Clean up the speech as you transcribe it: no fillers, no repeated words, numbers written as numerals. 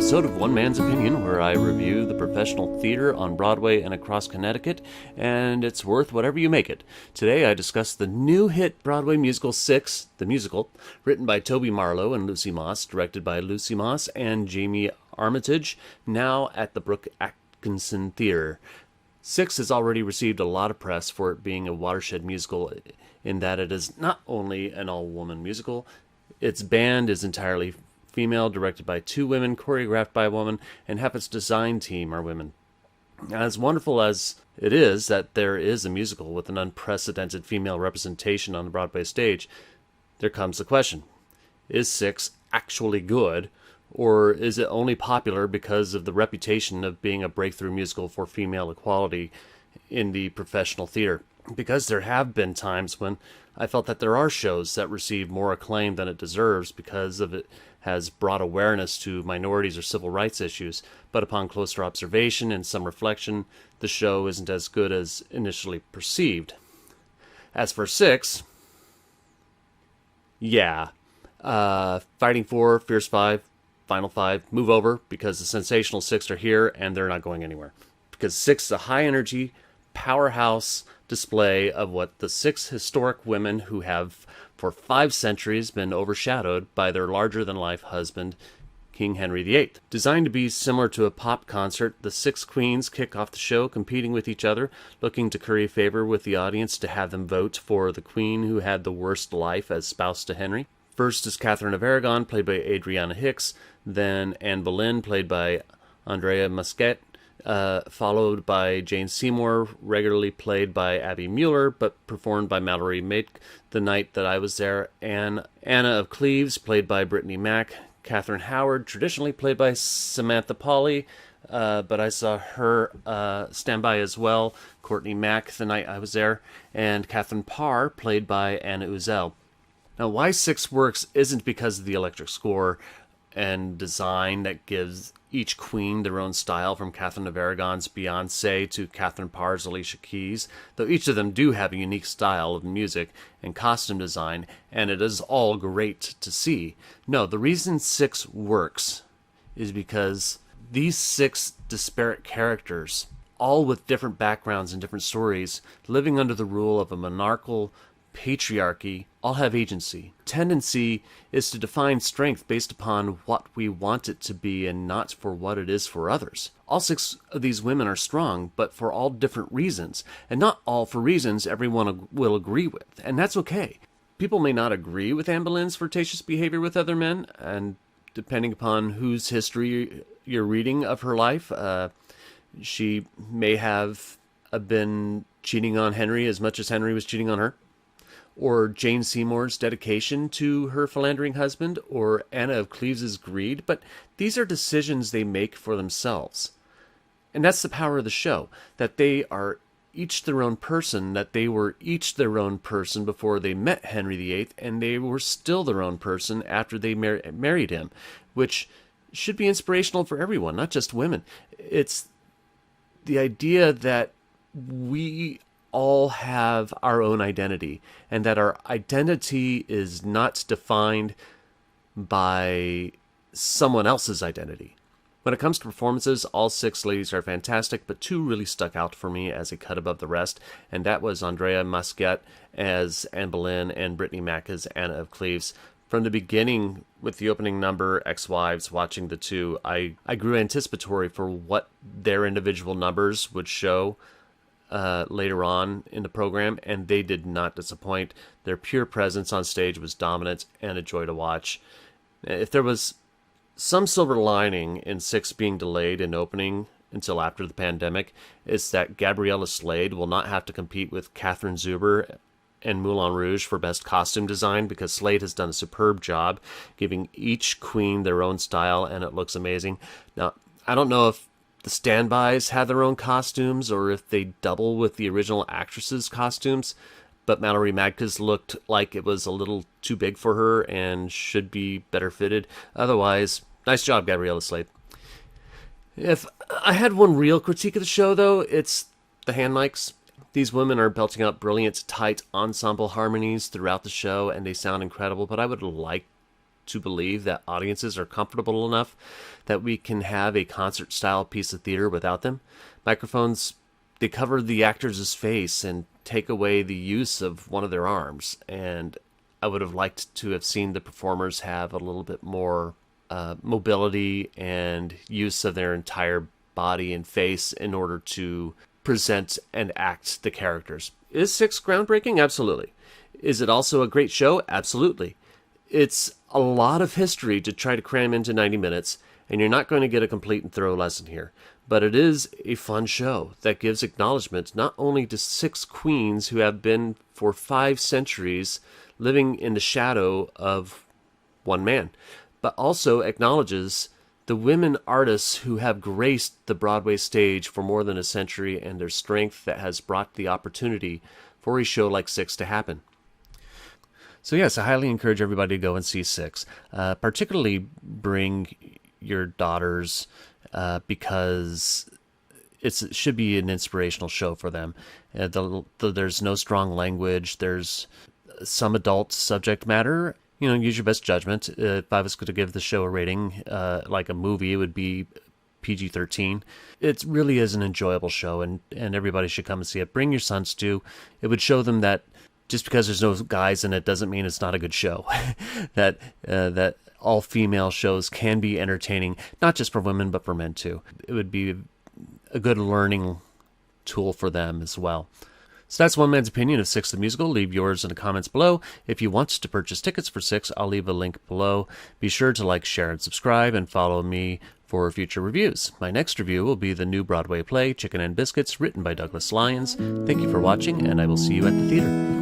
episode of One Man's Opinion, where I review the professional theater on Broadway and across Connecticut, and it's worth whatever you make it. Today I discuss the new hit Broadway musical Six, the musical, written by Toby Marlow and Lucy Moss, directed by Lucy Moss and Jamie Armitage, now at the Brooke Atkinson Theater. Six has already received a lot of press for it being a watershed musical in that it is not only an all-woman musical, its band is entirely female, directed by two women, choreographed by a woman, and half its design team are women. As wonderful as it is that there is a musical with an unprecedented female representation on the Broadway stage, there comes the question, is Six actually good, or is it only popular because of the reputation of being a breakthrough musical for female equality in the professional theater? Because there have been times when I felt that there are shows that receive more acclaim than it deserves because of it has brought awareness to minorities or civil rights issues, but upon closer observation and some reflection, the show isn't as good as initially perceived. As for Six, Fighting Four, Fierce Five, Final Five, move over, because the Sensational Six are here and they're not going anywhere. Because Six is a high-energy, powerhouse display of what the six historic women who have for 5 centuries been overshadowed by their larger-than-life husband, King Henry VIII. Designed to be similar to a pop concert, the six queens kick off the show competing with each other, looking to curry favor with the audience to have them vote for the queen who had the worst life as spouse to Henry. First is Catherine of Aragon, played by Adrianna Hicks, then Anne Boleyn, played by Andrea Muscat, followed by Jane Seymour, regularly played by Abby Mueller, but performed by Mallory Mate the night that I was there, and Anna of Cleves, played by Brittany Mack, Catherine Howard, traditionally played by Samantha Pauly, but I saw her stand by as well, Courtney Mack the night I was there, and Catherine Parr, played by Anna Uzel. Now, why Six works isn't because of the electric score and design that gives each queen their own style, from Catherine of Aragon's Beyoncé to Catherine Parr's Alicia Keys, though each of them do have a unique style of music and costume design, and it is all great to see. No, the reason Six works is because these 6 disparate characters, all with different backgrounds and different stories, living under the rule of a monarchical patriarchy, all have agency. Tendency is to define strength based upon what we want it to be and not for what it is for others. All 6 of these women are strong, but for all different reasons, and not all for reasons everyone will agree with, and that's okay. People may not agree with Anne Boleyn's flirtatious behavior with other men, and depending upon whose history you're reading of her life, she may have been cheating on Henry as much as Henry was cheating on her, or Jane Seymour's dedication to her philandering husband, or Anna of Cleves' greed, but these are decisions they make for themselves. And that's the power of the show, that they are each their own person, that they were each their own person before they met Henry VIII, and they were still their own person after they married him, which should be inspirational for everyone, not just women. It's the idea that we all have our own identity, and that our identity is not defined by someone else's identity. When it comes to performances, all 6 ladies are fantastic, but 2 really stuck out for me as a cut above the rest, and that was Andrea Muscat as Anne Boleyn and Brittany Mack as Anna of Cleves. From the beginning, with the opening number, Ex-Wives, watching the 2, I grew anticipatory for what their individual numbers would show later on in the program, and they did not disappoint. Their pure presence on stage was dominant and a joy to watch. If there was some silver lining in Six being delayed in opening until after the pandemic, it's that Gabriella Slade will not have to compete with Catherine Zuber and Moulin Rouge for Best Costume Design, because Slade has done a superb job giving each queen their own style, and it looks amazing. Now, I don't know if the standbys have their own costumes or if they double with the original actresses' costumes, but Mallory Magda's looked like it was a little too big for her and should be better fitted. Otherwise, nice job, Gabriella Slade. If I had one real critique of the show, though, it's the hand mics. These women are belting out brilliant, tight ensemble harmonies throughout the show, and they sound incredible, but I would like to believe that audiences are comfortable enough that we can have a concert-style piece of theater without them. Microphones, they cover the actor's face and take away the use of one of their arms, and I would have liked to have seen the performers have a little bit more mobility and use of their entire body and face in order to present and act the characters. Is 6 groundbreaking? Absolutely. Is it also a great show? Absolutely. It's a lot of history to try to cram into 90 minutes, and you're not going to get a complete and thorough lesson here. But it is a fun show that gives acknowledgement not only to 6 queens who have been for 5 centuries living in the shadow of one man, but also acknowledges the women artists who have graced the Broadway stage for more than a century and their strength that has brought the opportunity for a show like 6 to happen. So yes, I highly encourage everybody to go and see 6. Particularly bring your daughters because it should be an inspirational show for them. There's no strong language. There's some adult subject matter. Use your best judgment. If I was going to give the show a rating, like a movie, it would be PG-13. It really is an enjoyable show, and everybody should come and see it. Bring your sons too. It would show them that just because there's no guys in it doesn't mean it's not a good show. that all female shows can be entertaining, not just for women, but for men too. It would be a good learning tool for them as well. So that's one man's opinion of 6 the musical. Leave yours in the comments below. If you want to purchase tickets for 6, I'll leave a link below. Be sure to like, share, and subscribe, and follow me for future reviews. My next review will be the new Broadway play, Chicken and Biscuits, written by Douglas Lyons. Thank you for watching, and I will see you at the theater.